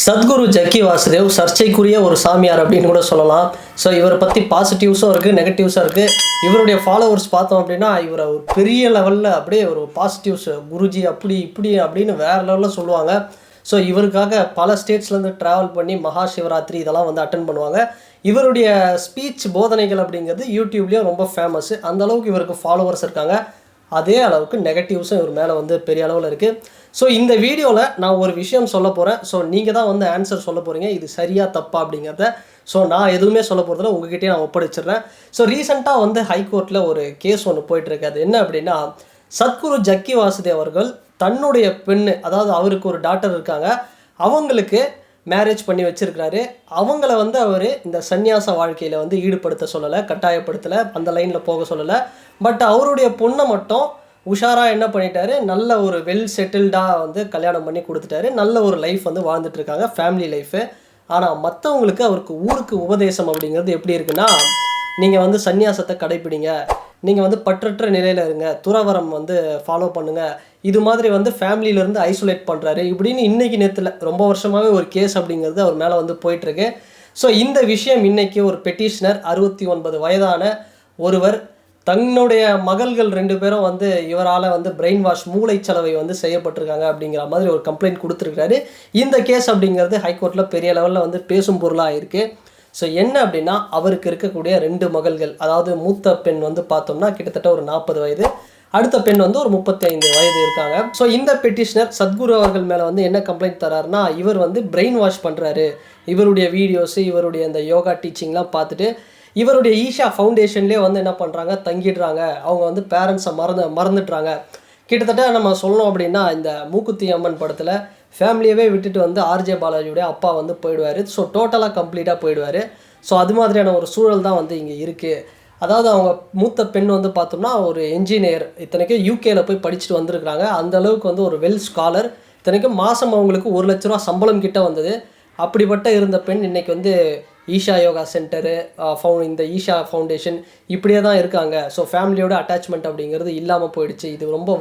சத்குரு ஜக்கி வாசுதேவ் சர்ச்சைக்குரிய ஒரு சாமியார் அப்படின்னு கூட சொல்லலாம். ஸோ இவரை பற்றி பாசிட்டிவ்ஸும் இருக்குது, நெகட்டிவ்ஸும் இருக்குது. இவருடைய ஃபாலோவர்ஸ் பார்த்தோம் அப்படின்னா இவரை ஒரு பெரிய லெவலில் அப்படியே ஒரு பாசிட்டிவ்ஸ் குருஜி அப்படி இப்படி அப்படின்னு வேறு லெவலில் சொல்லுவாங்க. ஸோ இவருக்காக பல ஸ்டேட்ஸ்லேருந்து ட்ராவல் பண்ணி மகா சிவராத்திரி இதெல்லாம் வந்து அட்டன் பண்ணுவாங்க. இவருடைய ஸ்பீச் போதனைகள் அப்படிங்கிறது யூடியூப்லேயும் ரொம்ப ஃபேமஸ்ஸு. அந்தளவுக்கு இவருக்கு ஃபாலோவர்ஸ் இருக்காங்க. அதே அளவுக்கு நெகட்டிவ்ஸும் இவர் மேலே வந்து பெரிய அளவில் இருக்குது. ஸோ இந்த வீடியோவில் நான் ஒரு விஷயம் சொல்ல போகிறேன். ஸோ நீங்கள் தான் வந்து ஆன்சர் சொல்ல போகிறீங்க, இது சரியா தப்பா அப்படிங்கிறத. ஸோ நான் எதுவுமே சொல்ல போகிறதில்ல, உங்ககிட்டயே நான் ஒப்படைச்சிடுறேன். ஸோ ரீசெண்டாக வந்து ஹைகோர்ட்டில் ஒரு கேஸ் ஒன்று போயிட்டுருக்கு. அது என்ன அப்படின்னா, சத்குரு ஜக்கி வாசுதேவ் அவர்கள் தன்னுடைய பெண்ணு, அதாவது அவருக்கு ஒரு டாட்டர் இருக்காங்க, அவங்களுக்கு மேரேஜ் பண்ணி வச்சுருக்கிறாரு. அவங்கள வந்து அவர் இந்த சந்நியாச வாழ்க்கையில் வந்து ஈடுபடுத்த சொல்லலை, கட்டாயப்படுத்தலை, அந்த லைனில் போக சொல்லலை. பட் அவருடைய பொண்ணை மட்டும் உஷாராக என்ன பண்ணிட்டாரு, நல்ல ஒரு வெல் செட்டில்டாக வந்து கல்யாணம் பண்ணி கொடுத்துட்டாரு. நல்ல ஒரு லைஃப் வந்து வாழ்ந்துட்டுருக்காங்க, ஃபேமிலி லைஃபு. ஆனால் மற்றவங்களுக்கு அவருக்கு ஊருக்கு உபதேசம் அப்படிங்கிறது எப்படி இருக்குன்னா, நீங்கள் வந்து சந்நியாசத்தை கடைப்பிடிங்க, நீங்கள் வந்து பற்றற்ற நிலையில் இருங்க, துறவரம் வந்து ஃபாலோ பண்ணுங்கள், இது மாதிரி வந்து ஃபேமிலியிலேருந்து ஐசோலேட் பண்ணுறாரு இப்படின்னு இன்றைக்கி நேரத்தில் ரொம்ப வருஷமாகவே ஒரு கேஸ் அப்படிங்கிறது அவர் மேலே வந்து போயிட்டுருக்கு. ஸோ இந்த விஷயம் இன்றைக்கி ஒரு பெட்டிஷனர் 69 வயதான ஒருவர் தன்னுடைய மகள்கள் 2 பேரும் வந்து இவரால் வந்து பிரெயின் வாஷ் மூளைச்சலவை வந்து செய்யப்பட்டிருக்காங்க அப்படிங்கிற மாதிரி ஒரு கம்ப்ளைண்ட் கொடுத்துருக்காரு. இந்த கேஸ் அப்படிங்கிறது ஹைகோர்ட்டில் பெரிய லெவலில் வந்து பேசும் பொருளாக இருக்குது. ஸோ என்ன அப்படின்னா, அவருக்கு இருக்கக்கூடிய 2 மகள்கள், அதாவது மூத்த பெண் வந்து பார்த்தோம்னா கிட்டத்தட்ட ஒரு 40 வயது, அடுத்த பெண் வந்து ஒரு 35 வயது இருக்காங்க. ஸோ இந்த பெட்டிஷனர் சத்குரு அவர்கள் மேலே வந்து என்ன கம்ப்ளைண்ட் தராருன்னா, இவர் வந்து பிரெயின் வாஷ் பண்ணுறாரு, இவருடைய வீடியோஸு, இவருடைய இந்த யோகா டீச்சிங்லாம் பார்த்துட்டு இவருடைய ஈஷா ஃபவுண்டேஷன்லேயே வந்து என்ன பண்ணுறாங்க, தங்கிடுறாங்க. அவங்க வந்து பேரண்ட்ஸை மறந்துடுறாங்க. கிட்டத்தட்ட நம்ம சொல்லணும் அப்படின்னா, இந்த மூக்குத்தி அம்மன் படத்தில் ஃபேமிலியவே விட்டுட்டு வந்து ஆர்ஜே பாலாஜியுடைய அப்பா வந்து போயிடுவார். ஸோ டோட்டலாக கம்ப்ளீட்டாக போயிடுவார். ஸோ அது மாதிரியான ஒரு சூழல் தான் வந்து இங்கே இருக்குது. அதாவது அவங்க மூத்த பெண் வந்து பார்த்தோம்னா ஒரு என்ஜினியர், இத்தனைக்கும் யூகேயில் போய் படிச்சுட்டு வந்திருக்கிறாங்க. அந்தளவுக்கு வந்து ஒரு வெல் ஸ்காலர். இத்தனைக்கும் மாதம் அவங்களுக்கு 1 லட்ச ரூபா சம்பளம் கிட்ட வந்தது. அப்படிப்பட்ட இருந்த பெண் இன்றைக்கி வந்து ஈஷா யோகா சென்டரு, இந்த ஈஷா ஃபவுண்டேஷன் இப்படியே தான் இருக்காங்க. ஸோ ஃபேமிலியோட அட்டாச்மெண்ட் அப்படிங்கிறது இல்லாமல் போயிடுச்சு. இது ரொம்ப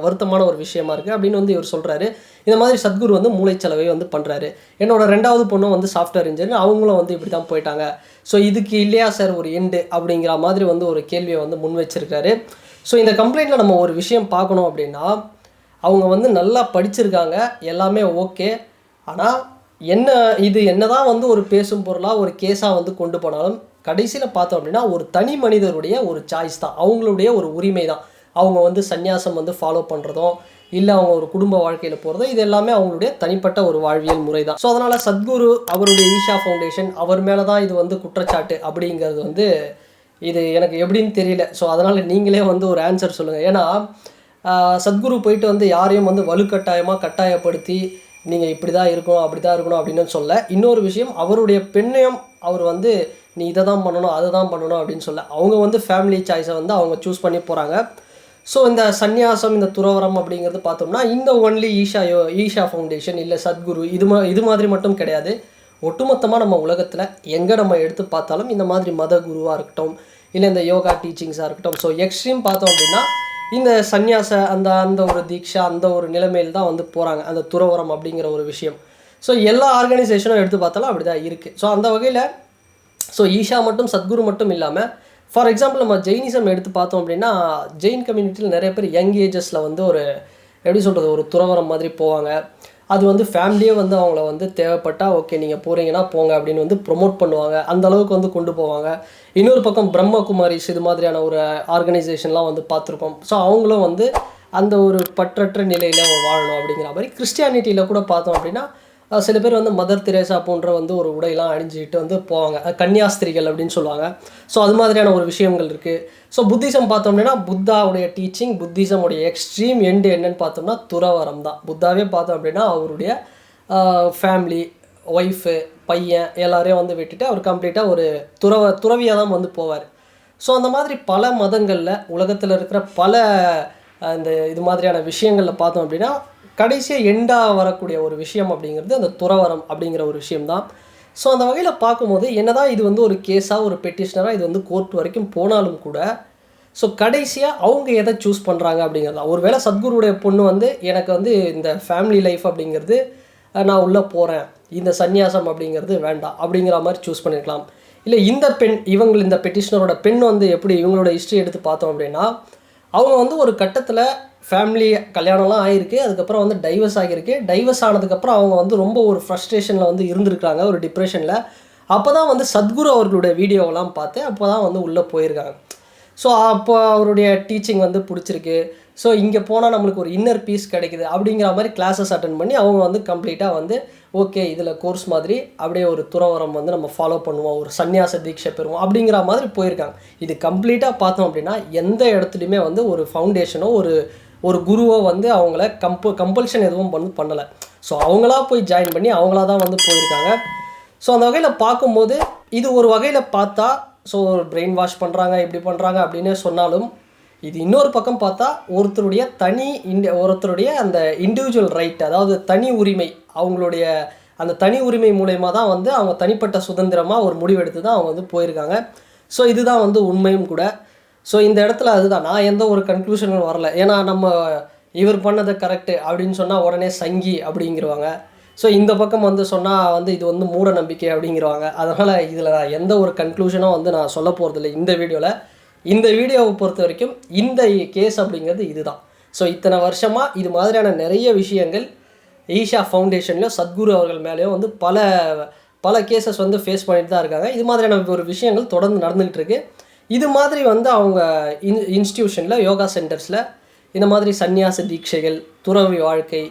வருத்தமான ஒரு விஷயமா இருக்குது அப்படின்னு வந்து இவர் சொல்கிறாரு. இந்த மாதிரி சத்குரு வந்து மூளைச்சலவை வந்து பண்ணுறாரு. என்னோட 2வது பொண்ணும் வந்து சாஃப்ட்வேர் இன்ஜினியர், அவங்களும் வந்து இப்படி தான் போயிட்டாங்க. ஸோ இதுக்கு இல்லையா சார் ஒரு எண்டு அப்படிங்கிற மாதிரி வந்து ஒரு கேள்வியை வந்து முன் வச்சிருக்காரு. ஸோ இந்த கம்ப்ளைண்ட்டில் நம்ம ஒரு விஷயம் பார்க்கணும் அப்படின்னா, அவங்க வந்து நல்லா படிச்சிருக்காங்க, எல்லாமே ஓகே. ஆனால் என்னதான் வந்து ஒரு பேசும் பொருளாக ஒரு கேஸாக வந்து கொண்டு போனாலும் கடைசியில் பார்த்தோம் அப்படின்னா ஒரு தனி மனிதருடைய ஒரு சாய்ஸ் தான், அவங்களுடைய ஒரு உரிமை தான். அவங்க வந்து சந்நியாசம் வந்து ஃபாலோ பண்ணுறதும் இல்லை அவங்க ஒரு குடும்ப வாழ்க்கையில் போகிறதும் இது எல்லாமே அவங்களுடைய தனிப்பட்ட ஒரு வாழ்வியல் முறை தான். ஸோ அதனால் சத்குரு அவருடைய ஈஷா ஃபவுண்டேஷன் அவர் மேலே தான் இது வந்து குற்றச்சாட்டு அப்படிங்கிறது வந்து இது எனக்கு எப்படின்னு தெரியல. ஸோ அதனால் நீங்களே வந்து ஒரு ஆன்சர் சொல்லுங்கள். ஏன்னா சத்குரு போயிட்டு வந்து யாரையும் வந்து கட்டாயப்படுத்தி நீங்கள் இப்படி தான் இருக்கணும், அப்படி தான் இருக்கணும் அப்படின்னு சொல்ல. இன்னொரு விஷயம், அவருடைய பெண்ணையும் அவர் வந்து நீ இதை தான் பண்ணணும், அதை தான் பண்ணணும் அப்படின்னு சொல்ல. அவங்க வந்து ஃபேமிலி சாய்ஸை வந்து அவங்க சூஸ் பண்ணி போகிறாங்க. ஸோ இந்த சந்நியாசம், இந்த துறவரம் அப்படிங்கிறது பார்த்தோம்னா இந்த ஒன்லி ஈஷா ஃபவுண்டேஷன் இல்லை சத்குரு இது மாதிரி மட்டும் கிடையாது. ஒட்டுமொத்தமாக நம்ம உலகத்தில் எங்கே நம்ம எடுத்து பார்த்தாலும் இந்த மாதிரி மத குருவாக இருக்கட்டும், இல்லை இந்த யோகா டீச்சிங்ஸாக இருக்கட்டும், ஸோ எக்ஸ்ட்ரீம் பார்த்தோம் அப்படின்னா இந்த சந்நியாச அந்த ஒரு தீக்ஷா அந்த ஒரு நிலைமையில் தான் வந்து போகிறாங்க, அந்த துறவரம் அப்படிங்கிற ஒரு விஷயம். ஸோ எல்லா ஆர்கனைசேஷனும் எடுத்து பார்த்தாலும் அப்படி தான் இருக்குது. ஸோ அந்த வகையில் ஸோ ஈஷா மட்டும் சத்குரு மட்டும் இல்லாமல், ஃபார் எக்ஸாம்பிள் நம்ம ஜெயினிசம் எடுத்து பார்த்தோம் அப்படின்னா, ஜெயின் கம்யூனிட்டியில் நிறைய பேர் யங் ஏஜஸில் வந்து ஒரு எப்படி சொல்கிறது, ஒரு துறவரம் மாதிரி போவாங்க. அது வந்து ஃபேமிலியே வந்து அவங்கள வந்து தேவைப்பட்டால் ஓகே நீங்கள் போகிறீங்கன்னா போங்க அப்படின்னு வந்து ப்ரொமோட் பண்ணுவாங்க, அந்த அளவுக்கு வந்து கொண்டு போவாங்க. இன்னொரு பக்கம் பிரம்மகுமாரிஸ் இது மாதிரியான ஒரு ஆர்கனைசேஷன்லாம் வந்து பார்த்துருப்போம். ஸோ அவங்களும் வந்து அந்த ஒரு பற்றற்ற நிலையில் வாழணும் அப்படிங்கிற மாதிரி. கிறிஸ்டியானிட்டியில் கூட பார்த்தோம் அப்படின்னா சில பேர் வந்து மதர் தெரேசா போன்ற வந்து ஒரு உடையெல்லாம் அணிஞ்சிட்டு வந்து போவாங்க, கன்னியாஸ்திரிகள் அப்படின்னு சொல்லுவாங்க. ஸோ அது மாதிரியான ஒரு விஷயங்கள் இருக்குது. ஸோ புத்திசம் பார்த்தோம் அப்படின்னா புத்தாவுடைய டீச்சிங், புத்திசமுடைய எக்ஸ்ட்ரீம் எண்டு என்னன்னு பார்த்தோம்னா துறவரம் தான். புத்தாவே பார்த்தோம் அப்படின்னா அவருடைய ஃபேமிலி, ஒய்ஃபு, பையன் எல்லாரையும் வந்து விட்டுட்டு அவர் கம்ப்ளீட்டாக ஒரு துறவியாக தான் வந்து போவார். ஸோ அந்த மாதிரி பல மதங்களில் உலகத்தில் இருக்கிற பல இந்த இது மாதிரியான விஷயங்களில் பார்த்தோம் அப்படின்னா கடைசியாக எண்டாக வரக்கூடிய ஒரு விஷயம் அப்படிங்கிறது அந்த துறவரம் அப்படிங்கிற ஒரு விஷயம்தான். ஸோ அந்த வகையில் பார்க்கும்போது என்னதான் இது வந்து ஒரு கேஸாக ஒரு பெட்டிஷனராக இது வந்து கோர்ட் வரைக்கும் போனாலும் கூட, ஸோ கடைசியாக அவங்க எதை சூஸ் பண்ணுறாங்க அப்படிங்கிறது. ஒருவேளை சத்குருடைய பொண்ணு வந்து எனக்கு வந்து இந்த ஃபேமிலி லைஃப் அப்படிங்கிறது நான் உள்ளே போகிறேன், இந்த சந்நியாசம் அப்படிங்கிறது வேண்டாம் அப்படிங்கிற மாதிரி சூஸ் பண்ணியிருக்கலாம். இல்லை இந்த பெண் இந்த பெட்டிஷனரோட பெண் வந்து எப்படி இவங்களோட ஹிஸ்ட்ரி எடுத்து பார்த்தோம் அப்படின்னா, அவங்க வந்து ஒரு கட்டத்தில் ஃபேமிலி கல்யாணம்லாம் ஆகிருக்கு, அதுக்கப்புறம் வந்து டைவர்ஸ் ஆகியிருக்கு. டைவர்ஸ் ஆனதுக்கப்புறம் அவங்க வந்து ரொம்ப ஒரு ஃப்ரஸ்ட்ரேஷனில் வந்து இருந்திருக்காங்க, ஒரு டிப்ரெஷனில். அப்போ தான் வந்து சத்குரு அவர்களுடைய வீடியோவெல்லாம் பார்த்து அப்போ தான் வந்து உள்ளே போயிருக்காங்க. ஸோ அப்போ அவருடைய டீச்சிங் வந்து பிடிச்சிருக்கு. ஸோ இங்கே போனால் நம்மளுக்கு ஒரு இன்னர் பீஸ் கிடைக்குது அப்படிங்கிற மாதிரி கிளாஸஸ் அட்டன் பண்ணி அவங்க வந்து கம்ப்ளீட்டாக வந்து ஓகே இதில் கோர்ஸ் மாதிரி அப்படியே ஒரு துறவரம் வந்து நம்ம ஃபாலோ பண்ணுவோம், ஒரு சந்நியாச தீட்சை பெறுவோம் அப்படிங்கிற மாதிரி போயிருக்காங்க. இது கம்ப்ளீட்டாக பார்த்தோம் அப்படின்னா எந்த இடத்துலையுமே வந்து ஒரு ஃபவுண்டேஷனோ ஒரு குருவோ வந்து அவங்கள கம்பல்ஷன் எதுவும் பண்ணலை. ஸோ அவங்களா போய் ஜாயின் பண்ணி அவங்களா தான் வந்து போயிருக்காங்க. ஸோ அந்த வகையில் பார்க்கும்போது இது ஒரு வகையில் பார்த்தா ஸோ ஒரு பிரெயின் வாஷ் பண்ணுறாங்க இப்படி பண்ணுறாங்க அப்படின்னு சொன்னாலும், இது இன்னொரு பக்கம் பார்த்தா ஒருத்தருடைய அந்த இண்டிவிஜுவல் ரைட், அதாவது தனி உரிமை, அவங்களுடைய அந்த தனி உரிமை மூலயமா தான் வந்து அவங்க தனிப்பட்ட சுதந்திரமாக ஒரு முடிவெடுத்து தான் அவங்க வந்து போயிருக்காங்க. ஸோ இதுதான் வந்து உண்மையும் கூட. ஸோ இந்த இடத்துல அதுதான் நான் எந்த ஒரு கன்க்ளூஷனும் வரல. ஏன்னா நம்ம இவர் பண்ணது கரெக்டு அப்படின்னு சொன்னால் உடனே சங்கி அப்படிங்கிறவாங்க. ஸோ இந்த பக்கம் வந்து சொன்னால் வந்து இது வந்து மூட நம்பிக்கை அப்படிங்கிறவாங்க. அதனால் இதில் நான் எந்த ஒரு கன்க்ளூஷனும் வந்து நான் சொல்ல போகிறதில்ல இந்த வீடியோவில். இந்த வீடியோவை பொறுத்த வரைக்கும் இந்த கேஸ் அப்படிங்கிறது இதுதான். ஸோ இத்தனை வருஷமாக இது மாதிரியான நிறைய விஷயங்கள் ஈஷா ஃபவுண்டேஷன்லையும் சத்குரு அவர்கள் மேலேயும் வந்து பல கேசஸ் வந்து ஃபேஸ் பண்ணிட்டு தான் இருக்காங்க. இது மாதிரியான ஒரு விஷயங்கள் தொடர்ந்து நடந்துக்கிட்டு இருக்கு. இது மாதிரி வந்து அவங்க இன்ஸ்டியூஷனில் யோகா சென்டர்ஸில் இந்த மாதிரி சந்நியாச தீட்சைகள், துறவி வாழ்க்கை,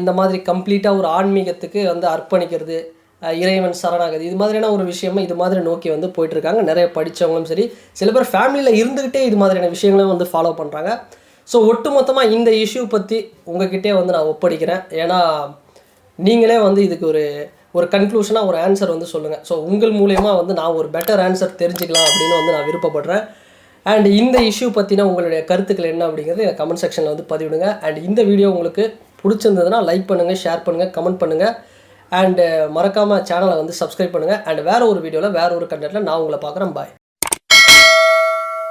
இந்த மாதிரி கம்ப்ளீட்டாக ஒரு ஆன்மீகத்துக்கு வந்து அர்ப்பணிக்கிறது, இறைவன் சரணாகதி, இது மாதிரியான ஒரு விஷயமா இது மாதிரி நோக்கி வந்து போயிட்டுருக்காங்க. நிறைய படித்தவங்களும் சரி, சில பேர் ஃபேமிலியில் இருந்துக்கிட்டே இது மாதிரியான விஷயங்களும் வந்து ஃபாலோ பண்ணுறாங்க. ஸோ ஒட்டுமொத்தமாக இந்த இஷ்யூ பற்றி உங்ககிட்டே வந்து நான் ஒப்படைக்கிறேன். ஏன்னா நீங்களே வந்து இதுக்கு ஒரு கன்க்ளூஷனாக ஒரு ஆன்சர் வந்து சொல்லுங்கள். ஸோ உங்கள் மூலயமா வந்து நான் ஒரு பெட்டர் ஆன்சர் தெரிஞ்சுக்கலாம் அப்படின்னு வந்து நான் விருப்பப்படுறேன். அண்ட் இந்த இஷ்யூ பற்றினா உங்களுடைய கருத்துக்கள் என்ன அப்படிங்கிறது எனக்கு கமெண்ட் செக்ஷனில் வந்து பதிவிடுங்க. அண்ட் இந்த வீடியோ உங்களுக்கு பிடிச்சிருந்ததுன்னா லைக் பண்ணுங்கள், ஷேர் பண்ணுங்கள், கமெண்ட் பண்ணுங்கள். அண்டு மறக்காமல் சேனலை வந்து சப்ஸ்கிரைப் பண்ணுங்கள். அண்ட் வேறு ஒரு வீடியோவில் வேறு ஒரு கண்டென்ட்டில் நான் உங்களை பார்க்குறேன். பாய்.